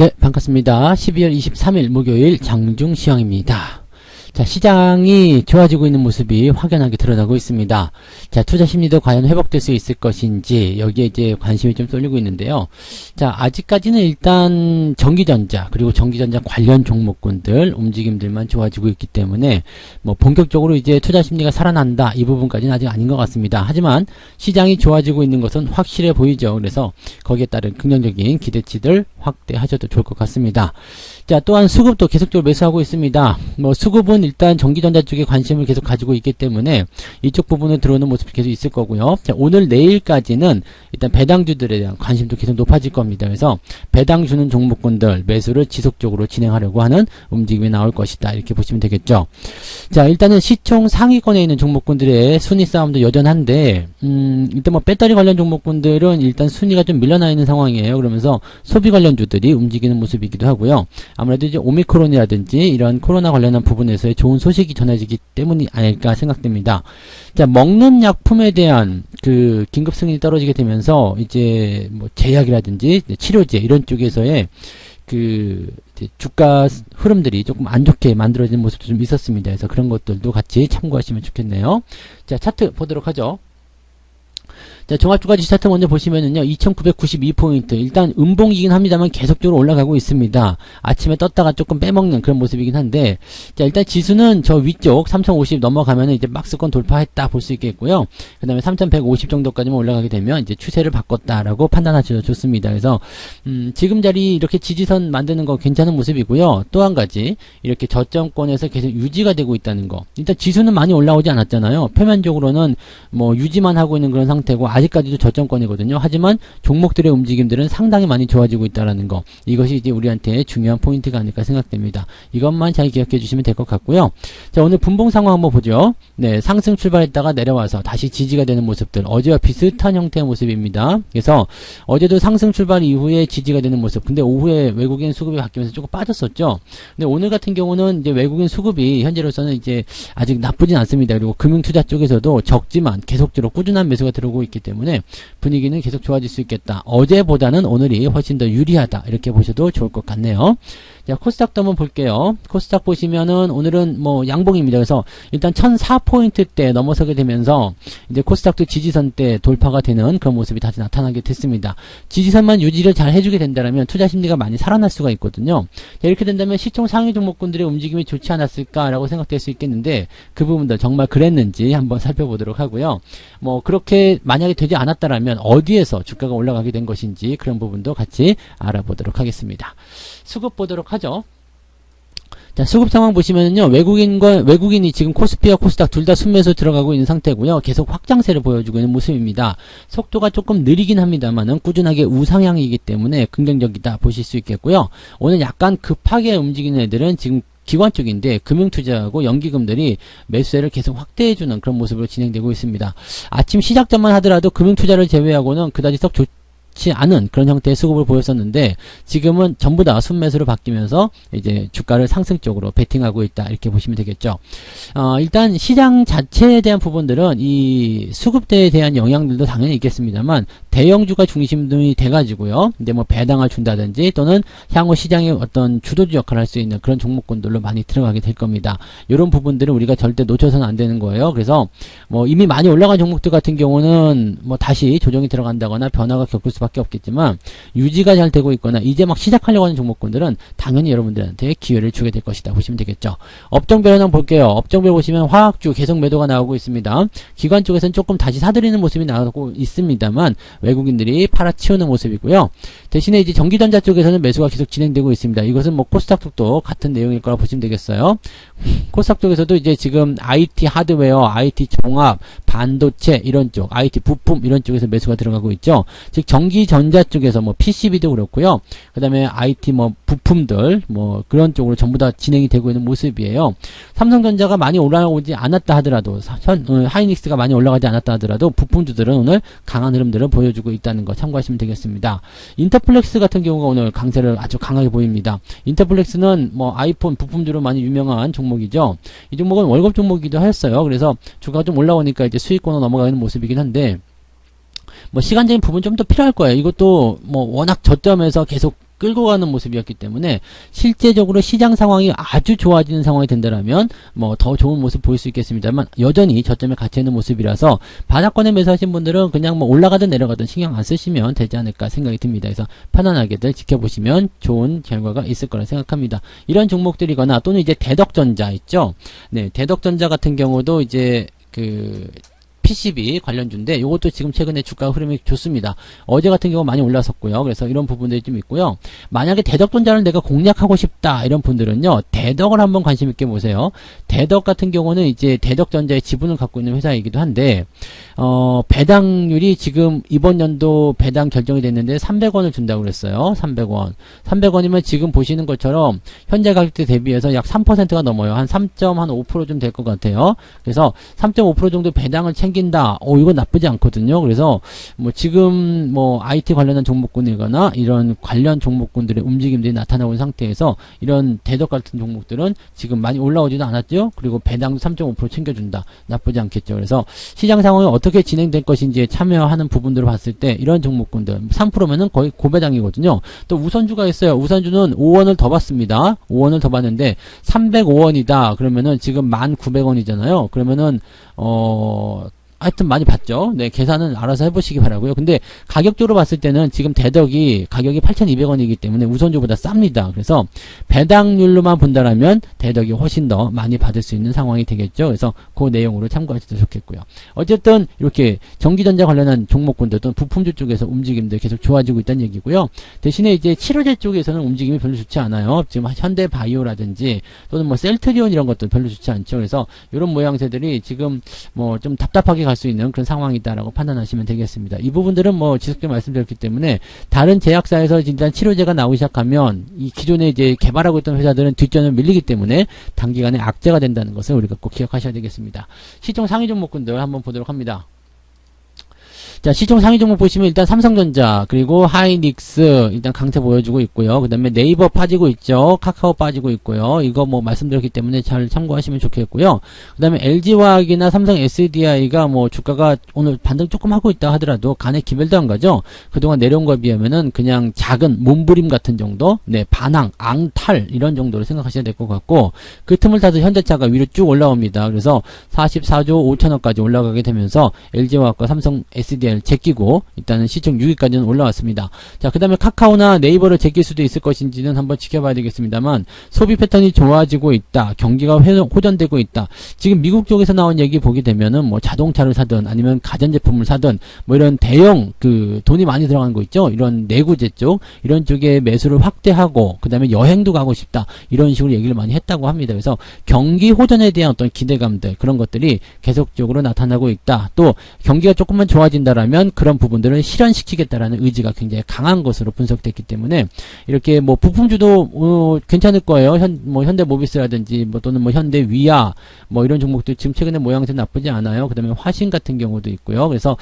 네, 반갑습니다. 12월 23일 목요일 장중시황입니다. 자, 시장이 좋아지고 있는 모습이 확연하게 드러나고 있습니다. 자, 투자 심리도 과연 회복될 수 있을 것인지 여기에 이제 관심이 좀 쏠리고 있는데요. 자, 아직까지는 일단 전기전자 그리고 전기전자 관련 종목군들 움직임들만 좋아지고 있기 때문에 뭐 본격적으로 이제 투자 심리가 살아난다 이 부분까지는 아직 아닌 것 같습니다. 하지만 시장이 좋아지고 있는 것은 확실해 보이죠. 그래서 거기에 따른 긍정적인 기대치들 확대하셔도 좋을 것 같습니다. 자, 또한 수급도 계속적으로 매수하고 있습니다. 뭐 수급은 일단 전기전자 쪽에 관심을 계속 가지고 있기 때문에 이쪽 부분에 들어오는 모습이 계속 있을 거고요. 자, 오늘 내일까지는 일단 배당주들에 대한 관심도 계속 높아질 겁니다. 그래서 배당 주는 종목군들 매수를 지속적으로 진행하려고 하는 움직임이 나올 것이다. 이렇게 보시면 되겠죠. 자, 일단은 시총 상위권에 있는 종목군들의 순위 싸움도 여전한데 일단 뭐 배터리 관련 종목군들은 일단 순위가 좀 밀려나 있는 상황이에요. 그러면서 소비 관련주들이 움직이는 모습이기도 하고요. 아무래도 이제 오미크론이라든지 이런 코로나 관련한 부분에서의 좋은 소식이 전해지기 때문이 아닐까 생각됩니다. 자, 먹는 약품에 대한 그 긴급 승인이 떨어지게 되면서 이제 뭐 제약이라든지 치료제 이런 쪽에서의 그 주가 흐름들이 조금 안 좋게 만들어지는 모습도 좀 있었습니다. 그래서 그런 것들도 같이 참고하시면 좋겠네요. 자, 차트 보도록 하죠. 자, 종합주가지수 차트 먼저 보시면은요, 2992포인트. 일단 음봉이긴 합니다만 계속적으로 올라가고 있습니다. 아침에 떴다가 조금 빼먹는 그런 모습이긴 한데, 자, 일단 지수는 저 위쪽 3050 넘어가면은 이제 박스권 돌파했다 볼 수 있겠고요. 그 다음에 3150 정도까지만 올라가게 되면 이제 추세를 바꿨다라고 판단하셔도 좋습니다. 그래서, 지금 자리 이렇게 지지선 만드는 거 괜찮은 모습이고요. 또 한 가지, 이렇게 저점권에서 계속 유지가 되고 있다는 거. 일단 지수는 많이 올라오지 않았잖아요. 표면적으로는 뭐 유지만 하고 있는 그런 상태고, 아직까지도 저점권이거든요. 하지만 종목들의 움직임들은 상당히 많이 좋아지고 있다는 거. 이것이 이제 우리한테 중요한 포인트가 아닐까 생각됩니다. 이것만 잘 기억해 주시면 될 것 같고요. 자, 오늘 분봉 상황 한번 보죠. 네, 상승 출발했다가 내려와서 다시 지지가 되는 모습들. 어제와 비슷한 형태의 모습입니다. 그래서 어제도 상승 출발 이후에 지지가 되는 모습. 근데 오후에 외국인 수급이 바뀌면서 조금 빠졌었죠. 근데 오늘 같은 경우는 이제 외국인 수급이 현재로서는 이제 아직 나쁘진 않습니다. 그리고 금융투자 쪽에서도 적지만 계속적으로 꾸준한 매수가 들어오고 있기 때문에 분위기는 계속 좋아질 수 있겠다. 어제보다는 오늘이 훨씬 더 유리하다. 이렇게 보셔도 좋을 것 같네요. 자, 코스닥도 한번 볼게요. 코스닥 보시면은 오늘은 뭐 양봉입니다. 그래서 일단 1004포인트대 넘어서게 되면서 이제 코스닥도 지지선 때 돌파가 되는 그런 모습이 다시 나타나게 됐습니다. 지지선만 유지를 잘 해주게 된다면 투자 심리가 많이 살아날 수가 있거든요. 자, 이렇게 된다면 시총 상위 종목군들의 움직임이 좋지 않았을까라고 생각될 수 있겠는데 그 부분들 정말 그랬는지 한번 살펴보도록 하고요. 뭐 그렇게 만약에 되지 않았다라면 어디에서 주가가 올라가게 된 것인지 그런 부분도 같이 알아보도록 하겠습니다. 수급 보도록 하죠. 자, 수급 상황 보시면은요, 외국인이 지금 코스피와 코스닥 둘 다 순매수 들어가고 있는 상태고요. 계속 확장세를 보여주고 있는 모습입니다. 속도가 조금 느리긴 합니다만은 꾸준하게 우상향이기 때문에 긍정적이다 보실 수 있겠고요. 오늘 약간 급하게 움직이는 애들은 지금 기관 쪽인데 금융투자하고 연기금들이 매수세를 계속 확대해주는 그런 모습으로 진행되고 있습니다. 아침 시작 전만 하더라도 금융투자를 제외하고는 그다지 썩 좋지 않은 그런 형태의 수급을 보였었는데 지금은 전부 다 순매수로 바뀌면서 이제 주가를 상승 쪽으로 베팅하고 있다 이렇게 보시면 되겠죠. 일단 시장 자체에 대한 부분들은 이 수급대에 대한 영향들도 당연히 있겠습니다만 대형주가 중심이 돼가지고요. 근데 뭐 배당을 준다든지 또는 향후 시장의 어떤 주도주 역할을 할 수 있는 그런 종목군들로 많이 들어가게 될 겁니다. 이런 부분들은 우리가 절대 놓쳐서는 안 되는 거예요. 그래서 뭐 이미 많이 올라간 종목들 같은 경우는 뭐 다시 조정이 들어간다거나 변화가 겪을 수밖에 없겠지만 유지가 잘 되고 있거나 이제 막 시작하려고 하는 종목군들은 당연히 여러분들한테 기회를 주게 될 것이다 보시면 되겠죠. 업종별 한번 볼게요. 업종별 보시면 화학주 계속 매도가 나오고 있습니다. 기관 쪽에서는 조금 다시 사들이는 모습이 나오고 있습니다만 외국인들이 팔아치우는 모습이고요. 대신에 이제 전기전자 쪽에서는 매수가 계속 진행되고 있습니다. 이것은 뭐 코스닥 쪽도 같은 내용일 거라 보시면 되겠어요. 코스닥 쪽에서도 이제 지금 IT 하드웨어, IT 종합, 반도체 이런 쪽, IT 부품 이런 쪽에서 매수가 들어가고 있죠. 즉 전기전자 쪽에서 뭐 PCB도 그렇고요. 그 다음에 IT 뭐 부품들 뭐 그런 쪽으로 전부 다 진행이 되고 있는 모습이에요. 삼성전자가 많이 올라오지 않았다 하더라도 하이닉스가 많이 올라가지 않았다 하더라도 부품주들은 오늘 강한 흐름들을 보여주고 있다는 거 참고하시면 되겠습니다. 인터플렉스 같은 경우가 오늘 강세를 아주 강하게 보입니다. 인터플렉스는 뭐 아이폰 부품주로 많이 유명한 종목이죠. 이 종목은 월급 종목이기도 했어요. 그래서 주가가 좀 올라오니까 이제 수익권으로 넘어가는 모습이긴 한데 뭐 시간적인 부분 좀 더 필요할 거예요. 이것도 뭐 워낙 저점에서 계속 끌고 가는 모습이었기 때문에 실제적으로 시장 상황이 아주 좋아지는 상황이 된다라면 뭐 더 좋은 모습 보일 수 있겠습니다만 여전히 저점에 갇혀 있는 모습이라서 바닥권에 매수하신 분들은 그냥 뭐 올라가든 내려가든 신경 안 쓰시면 되지 않을까 생각이 듭니다. 그래서 편안하게들 지켜보시면 좋은 결과가 있을 거라 생각합니다. 이런 종목들이거나 또는 이제 대덕전자 있죠. 네, 대덕전자 같은 경우도 이제 그 PCB 관련주인데 이것도 지금 최근에 주가 흐름이 좋습니다. 어제 같은 경우 많이 올랐었고요. 그래서 이런 부분들이 좀 있고요. 만약에 대덕전자를 내가 공략하고 싶다 이런 분들은요. 대덕을 한번 관심 있게 보세요. 대덕 같은 경우는 이제 대덕전자의 지분을 갖고 있는 회사이기도 한데 배당률이 지금 이번 연도 배당 결정이 됐는데 300원을 준다고 그랬어요. 300원. 300원이면 지금 보시는 것처럼 현재 가격대 대비해서 약 3%가 넘어요. 한 3.5% 좀 될 것 같아요. 그래서 3.5% 정도 배당을 챙긴다. 이건 나쁘지 않거든요. 그래서 뭐 지금 뭐 IT 관련한 종목군이거나 이런 관련 종목군들의 움직임들이 나타나고 있는 상태에서 이런 대덕 같은 종목들은 지금 많이 올라오지도 않았죠. 그리고 배당도 3.5% 챙겨준다. 나쁘지 않겠죠. 그래서 시장 상황이 어떻게 진행될 것인지에 참여하는 부분들을 봤을 때 이런 종목군들 3%면은 거의 고배당이거든요. 또 우선주가 있어요. 우선주는 5원을 더 받습니다. 5원을 더 받는데 305원이다. 그러면은 지금 1,900원이잖아요. 그러면은 하여튼 많이 받죠. 네, 계산은 알아서 해보시기 바라고요. 근데 가격적으로 봤을 때는 지금 대덕이 가격이 8,200원이기 때문에 우선주보다 쌉니다. 그래서 배당률로만 본다라면 대덕이 훨씬 더 많이 받을 수 있는 상황이 되겠죠. 그래서 그 내용으로 참고하셔도 좋겠고요. 어쨌든 이렇게 전기전자 관련한 종목군들 또는 부품주 쪽에서 움직임들 계속 좋아지고 있다는 얘기고요. 대신에 이제 치료제 쪽에서는 움직임이 별로 좋지 않아요. 지금 현대바이오라든지 또는 뭐 셀트리온 이런 것도 별로 좋지 않죠. 그래서 이런 모양새들이 지금 뭐 좀 답답하게 갈 수 있는 그런 상황이다라고 판단하시면 되겠습니다. 이 부분들은 뭐 지속적으로 말씀드렸기 때문에 다른 제약사에서 일단 치료제가 나오기 시작하면 이 기존에 이제 개발하고 있던 회사들은 뒷전을 밀리기 때문에 단기간에 악재가 된다는 것을 우리가 꼭 기억하셔야 되겠습니다. 시총 상위 종목군들 한번 보도록 합니다. 자, 시총 상위 종목 보시면 일단 삼성전자, 그리고 하이닉스, 일단 강세 보여주고 있고요. 그 다음에 네이버 빠지고 있죠. 카카오 빠지고 있고요. 이거 뭐 말씀드렸기 때문에 잘 참고하시면 좋겠고요. 그 다음에 LG화학이나 삼성 SDI가 뭐 주가가 오늘 반등 조금 하고 있다 하더라도 간에 기별도 안 가죠. 그동안 내려온 거에 비하면은 그냥 작은 몸부림 같은 정도, 네, 반항, 앙탈, 이런 정도로 생각하셔야 될 것 같고, 그 틈을 타서 현대차가 위로 쭉 올라옵니다. 그래서 44조 5천원까지 올라가게 되면서 LG화학과 삼성 SDI 제끼고 일단은 시총 6위까지는 올라왔습니다. 자, 그 다음에 카카오나 네이버를 제낄 수도 있을 것인지는 한번 지켜봐야 되겠습니다만 소비 패턴이 좋아지고 있다. 경기가 호전되고 있다. 지금 미국 쪽에서 나온 얘기 보게 되면은 뭐 자동차를 사든 아니면 가전제품을 사든 뭐 이런 대형 그 돈이 많이 들어가는 거 있죠. 이런 내구재 쪽 이런 쪽에 매수를 확대하고 그 다음에 여행도 가고 싶다. 이런 식으로 얘기를 많이 했다고 합니다. 그래서 경기 호전에 대한 어떤 기대감들 그런 것들이 계속적으로 나타나고 있다. 또 경기가 조금만 좋아진다라면 그런 부분들을 실현시키겠다라는 의지가 굉장히 강한 것으로 분석됐기 때문에 이렇게 뭐 부품주도 괜찮을 거예요. 현대모비스라든지 뭐 또는 뭐 현대위아 뭐 이런 종목도 지금 최근에 모양새 나쁘지 않아요. 그 다음에 화신 같은 경우도 있고요. 그래서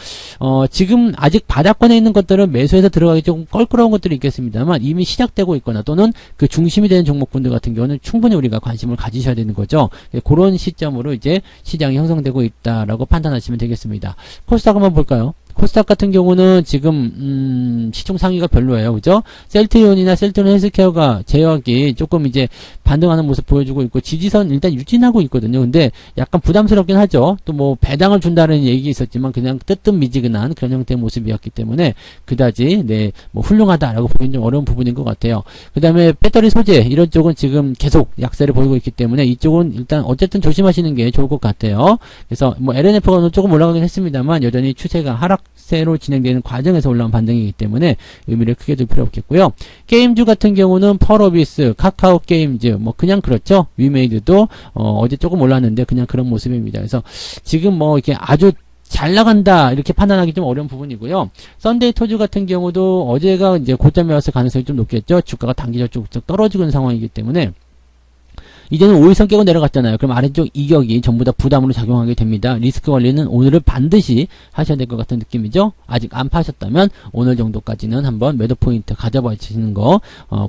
지금 아직 바닥권에 있는 것들은 매수해서 들어가기 조금 껄끄러운 것들이 있겠습니다만 이미 시작되고 있거나 또는 그 중심이 되는 종목군들 같은 경우는 충분히 우리가 관심을 가지셔야 되는 거죠. 그런 시점으로 이제 시장이 형성되고 있다라고 판단하시면 되겠습니다. 코스닥 한번 볼까요? 코스닥 같은 경우는 지금 시총 상위가 별로예요. 그죠? 셀트리온이나 셀트리온 헬스케어가 제약이 조금 이제 반등하는 모습 보여주고 있고 지지선 일단 유지하고 있거든요. 근데 약간 부담스럽긴 하죠. 또 뭐 배당을 준다는 얘기 있었지만 그냥 뜨뜻미지근한 그런 형태의 모습이었기 때문에 그다지 네 뭐 훌륭하다라고 보기는 좀 어려운 부분인 것 같아요. 그 다음에 배터리 소재 이런 쪽은 지금 계속 약세를 보이고 있기 때문에 이쪽은 일단 어쨌든 조심하시는 게 좋을 것 같아요. 그래서 뭐 LNF가 조금 올라가긴 했습니다만 여전히 추세가 하락세로 진행되는 과정에서 올라온 반등이기 때문에 의미를 크게 둘 필요 없겠고요. 게임주 같은 경우는 펄어비스, 카카오 게임즈 뭐 그냥 그렇죠. 위메이드도 어제 조금 올랐는데 그냥 그런 모습입니다. 그래서 지금 뭐 이렇게 아주 잘 나간다 이렇게 판단하기 좀 어려운 부분이고요. 썬데이 토즈 같은 경우도 어제가 이제 고점에 왔을 가능성이 좀 높겠죠. 주가가 단기적으로 쭉 떨어지고 있는 상황이기 때문에 이제는 5일선 깨고 내려갔잖아요. 그럼 아래쪽 이격이 전부 다 부담으로 작용하게 됩니다. 리스크 관리는 오늘을 반드시 하셔야 될 것 같은 느낌이죠. 아직 안 파셨다면 오늘 정도까지는 한번 매도 포인트 가져보시는 거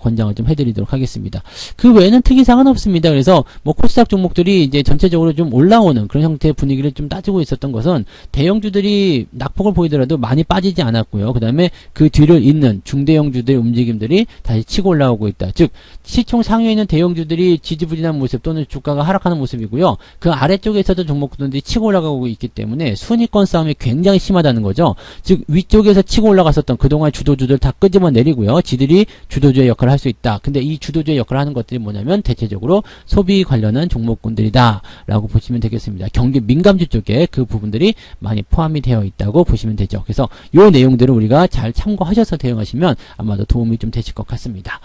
권장을 좀 해드리도록 하겠습니다. 그 외에는 특이사항은 없습니다. 그래서 뭐 코스닥 종목들이 이제 전체적으로 좀 올라오는 그런 형태의 분위기를 좀 따지고 있었던 것은 대형주들이 낙폭을 보이더라도 많이 빠지지 않았고요. 그 다음에 그 뒤를 잇는 중대형주들의 움직임들이 다시 치고 올라오고 있다. 즉 시총 상위에 있는 대형주들이 지지부진한 모습 또는 주가가 하락하는 모습이고요. 그 아래쪽에 있었던 종목들이 치고 올라가고 있기 때문에 순위권 싸움이 굉장히 심하다는 거죠. 즉 위쪽에서 치고 올라갔었던 그동안 주도주들 다 끄집어 내리고요. 지들이 주도주의 역할을 할 수 있다. 근데 이 주도주의 역할을 하는 것들이 뭐냐면 대체적으로 소비 관련한 종목군들이다 라고 보시면 되겠습니다. 경기 민감주 쪽에 그 부분들이 많이 포함이 되어 있다고 보시면 되죠. 그래서 요 내용들을 우리가 잘 참고하셔서 대응하시면 아마도 도움이 좀 되실 것 같습니다.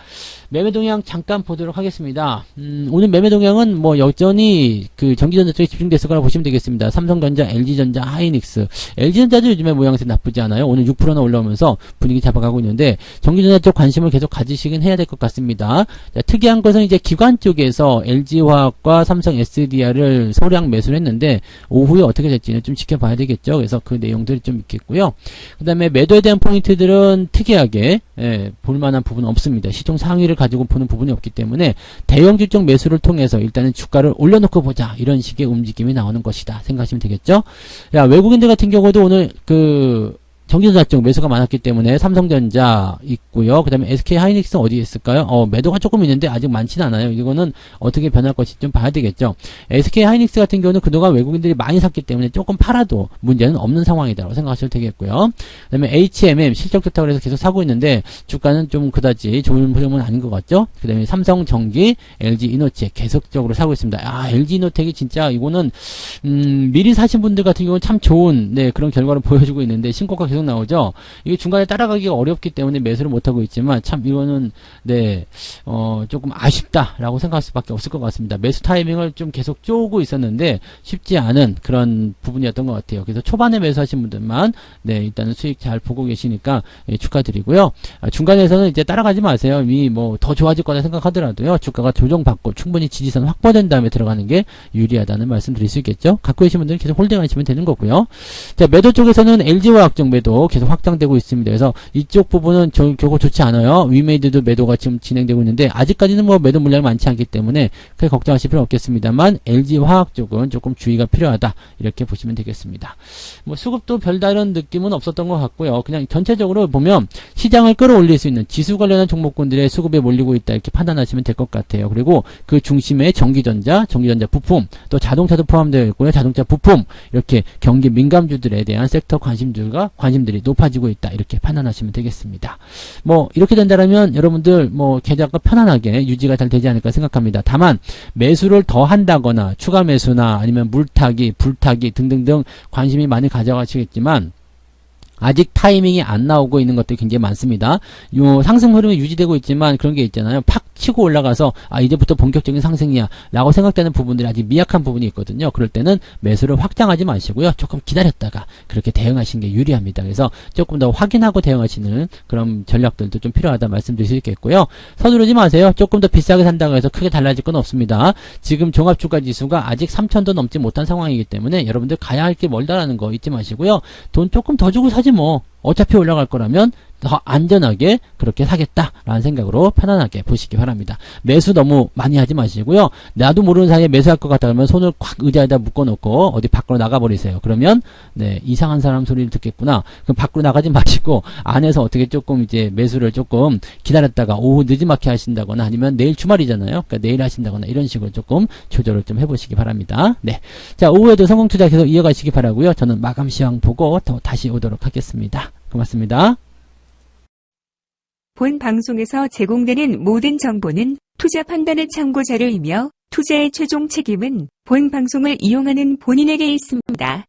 매매 동향 잠깐 보도록 하겠습니다. 오늘 매매 동향은 뭐 여전히 그 전기전자 쪽에 집중됐을 거라 보시면 되겠습니다. 삼성전자, LG전자, 하이닉스. LG전자도 요즘에 모양새 나쁘지 않아요. 오늘 6%나 올라오면서 분위기 잡아가고 있는데 전기전자 쪽 관심을 계속 가지시긴 해야 될 것 같습니다. 자, 특이한 것은 이제 기관 쪽에서 LG화학과 삼성 SDR을 소량 매수를 했는데 오후에 어떻게 될지는 좀 지켜봐야 되겠죠. 그래서 그 내용들이 좀 있겠고요. 그 다음에 매도에 대한 포인트들은 특이하게 볼만한 부분은 없습니다. 시총 상위를 가지고 보는 부분이 없기 때문에 대형주 쪽 매수를 통해서 일단은 주가를 올려놓고 보자 이런 식의 움직임이 나오는 것이다 생각하시면 되겠죠. 야, 외국인들 같은 경우도 오늘 전기전자 쪽 매수가 많았기 때문에 삼성전자 있고요. 그 다음에 SK 하이닉스 어디에 있을까요? 매도가 조금 있는데 아직 많지는 않아요. 이거는 어떻게 변할 것인지 좀 봐야 되겠죠. SK 하이닉스 같은 경우는 그동안 외국인들이 많이 샀기 때문에 조금 팔아도 문제는 없는 상황이다라고 생각하셔도 되겠고요. 그 다음에 HMM 실적 좋다고 해서 계속 사고 있는데 주가는 좀 그다지 좋은 흐름은 아닌 것 같죠. 그 다음에 삼성전기, LG이노텍 계속적으로 사고 있습니다. LG이노텍이 진짜 이거는 미리 사신 분들 같은 경우는 참 좋은 그런 결과를 보여주고 있는데 신고가 계속 나오죠. 이게 중간에 따라가기가 어렵기 때문에 매수를 못하고 있지만 참 이거는 조금 아쉽다라고 생각할 수밖에 없을 것 같습니다. 매수 타이밍을 좀 계속 쪼고 있었는데 쉽지 않은 그런 부분이었던 것 같아요. 그래서 초반에 매수하신 분들만 일단은 수익 잘 보고 계시니까 축하드리고요. 중간에서는 이제 따라가지 마세요. 이미 뭐 더 좋아질 거다 생각하더라도요. 주가가 조정받고 충분히 지지선 확보된 다음에 들어가는 게 유리하다는 말씀 드릴 수 있겠죠. 갖고 계신 분들은 계속 홀딩하시면 되는 거고요. 자, 매도 쪽에서는 LG화학 쪽 매도 계속 확장되고 있습니다. 그래서 이쪽 부분은 결코 좋지 않아요. 위메이드도 매도가 지금 진행되고 있는데 아직까지는 뭐 매도 물량이 많지 않기 때문에 크게 걱정하실 필요 없겠습니다만 LG화학 쪽은 조금 주의가 필요하다 이렇게 보시면 되겠습니다. 뭐 수급도 별다른 느낌은 없었던 것 같고요. 그냥 전체적으로 보면 시장을 끌어올릴 수 있는 지수 관련한 종목군들의 수급에 몰리고 있다 이렇게 판단하시면 될 것 같아요. 그리고 그 중심에 전기전자 부품, 또 자동차도 포함되어 있고요. 자동차 부품 이렇게 경기 민감주들에 대한 섹터 관심들이 높아지고 있다 이렇게 판단하시면 되겠습니다. 뭐 이렇게 된다면 여러분들 뭐 계좌가 편안하게 유지가 잘 되지 않을까 생각합니다. 다만 매수를 더 한다거나 추가 매수나 아니면 물타기, 불타기 등등등 관심이 많이 가져가시겠지만 아직 타이밍이 안 나오고 있는 것들이 굉장히 많습니다. 요 상승 흐름이 유지되고 있지만 그런 게 있잖아요. 팍 치고 올라가서 이제부터 본격적인 상승이야 라고 생각되는 부분들이 아직 미약한 부분이 있거든요. 그럴 때는 매수를 확장하지 마시고요. 조금 기다렸다가 그렇게 대응하시는 게 유리합니다. 그래서 조금 더 확인하고 대응하시는 그런 전략들도 좀 필요하다 말씀드릴 수 있겠고요. 서두르지 마세요. 조금 더 비싸게 산다고 해서 크게 달라질 건 없습니다. 지금 종합주가지수가 아직 3,000도 넘지 못한 상황이기 때문에 여러분들 가야 할 게 멀다라는 거 잊지 마시고요. 돈 조금 더 주고 사지 뭐 어차피 올라갈 거라면 더 안전하게 그렇게 사겠다라는 생각으로 편안하게 보시기 바랍니다. 매수 너무 많이 하지 마시고요. 나도 모르는 사이에 매수할 것 같다 그러면 손을 콱 의자에다 묶어놓고 어디 밖으로 나가버리세요. 그러면 이상한 사람 소리를 듣겠구나. 그럼 밖으로 나가지 마시고 안에서 어떻게 조금 이제 매수를 조금 기다렸다가 오후 늦지막히 하신다거나 아니면 내일 주말이잖아요. 그러니까 내일 하신다거나 이런 식으로 조금 조절을 좀 해보시기 바랍니다. 자, 오후에도 성공투자 계속 이어가시기 바라고요. 저는 마감 시황 보고 다시 오도록 하겠습니다. 고맙습니다. 본 방송에서 제공되는 모든 정보는 투자 판단의 참고 자료이며 투자의 최종 책임은 본 방송을 이용하는 본인에게 있습니다.